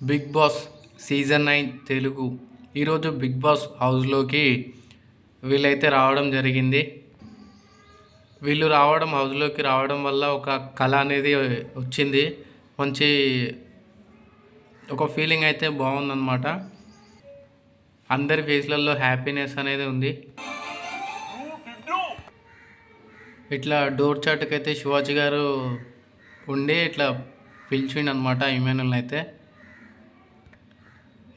Big boss season 9 Telugu ఈరోజు big boss హౌస్లోకి వీళ్ళైతే రావడం జరిగింది. వీళ్ళు హౌస్లోకి రావడం వల్ల ఒక కళ అనేది వచ్చింది. మంచి ఒక ఫీలింగ్ అయితే బాగుందన్నమాట. అందరి ఫేస్లలో హ్యాపీనెస్ అనేది ఉంది. ఇట్లా డోర్ చాటుకైతే శివాజీ గారు ఉండి ఇట్లా పిలిచిండనమాట ఇమానుయల్ని అయితే.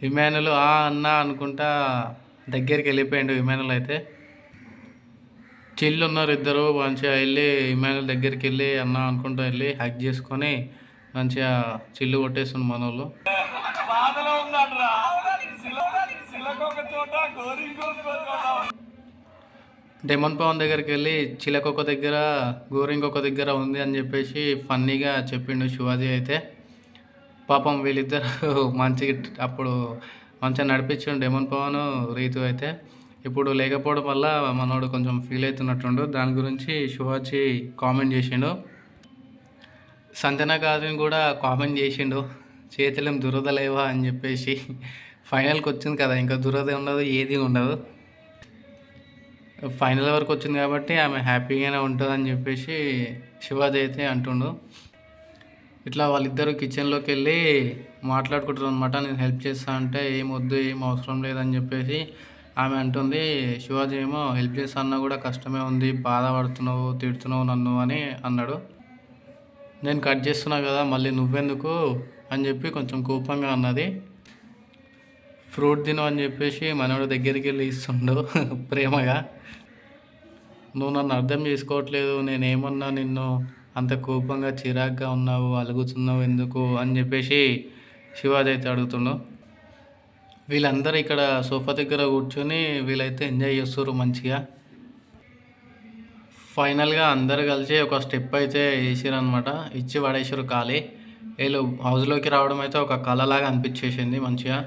ఇమానుయల్ అన్న అనుకుంటా దగ్గరికి వెళ్ళిపోయాడు. ఇమానుయల్ అయితే చిల్లు ఉన్నారు ఇద్దరు. మంచిగా వెళ్ళి ఇమానుయల్ దగ్గరికి వెళ్ళి అన్న అనుకుంటూ వెళ్ళి హక్ చేసుకొని మంచిగా చిల్లు కొట్టేస్తుంది మనోళ్ళు. డెమన్ పవన్ దగ్గరికి వెళ్ళి చిలకొక దగ్గర గోరింకొక దగ్గర ఉంది అని చెప్పేసి ఫన్నీగా చెప్పిండు శివాజీ అయితే. పాపం వీళ్ళిద్దరు మంచిగా అప్పుడు మంచిగా నడిపించిండు డెమన్ పవన్ రీతు అయితే. ఇప్పుడు లేకపోవడం వల్ల మనోడు కొంచెం ఫీల్ అవుతున్నట్టుండు. దాని గురించి శివాజీ కామెంట్ చేసిండు. సంజన గారిని కూడా కామెంట్ చేసిండు, చేతులేం దురద లేవా అని చెప్పేసి. ఫైనల్కి వచ్చింది కదా, ఇంకా దురద ఉండదు, ఏది ఉండదు. ఫైనల్ వరకు వచ్చింది కాబట్టి ఆమె హ్యాపీగానే ఉంటుందని చెప్పేసి శివాజీ అయితే అంటుండు. ఇట్లా వాళ్ళిద్దరూ కిచెన్లోకి వెళ్ళి మాట్లాడుకుంటారు అనమాట. నేను హెల్ప్ చేస్తా అంటే ఏం వద్దు, ఏం అవసరం లేదని చెప్పేసి ఆమె అంటుంది. శివాజీ ఏమో హెల్ప్ చేస్తా అన్నా కూడా కష్టమే ఉంది, బాధపడుతున్నావు, తిడుతున్నావు నన్ను అని అన్నాడు. నేను కట్ చేస్తున్నా కదా, మళ్ళీ నువ్వెందుకు అని చెప్పి కొంచెం కోపంగా అన్నది. ఫ్రూట్ తిను అని చెప్పేసి మనోడు దగ్గరికి వెళ్ళి ఇస్తుండు ప్రేమగా. నువ్వు నన్ను అర్థం చేసుకోవట్లేదు, నేనేమన్నా నిన్ను అంత కోపంగా చిరాగ్గా ఉన్నావు, అలుగుతున్నావు ఎందుకు అని చెప్పేసి శివాజీ అయితే అడుగుతుండు. వీళ్ళందరూ ఇక్కడ సోఫా దగ్గర కూర్చొని వీళ్ళైతే ఎంజాయ్ చేస్తారు మంచిగా. ఫైనల్గా అందరు కలిసి ఒక స్టెప్ అయితే వేసారనమాట, ఇచ్చి పడేసారు ఖాళీ. వీళ్ళు హౌస్లోకి రావడం అయితే ఒక కళలాగా అనిపించేసింది మంచిగా.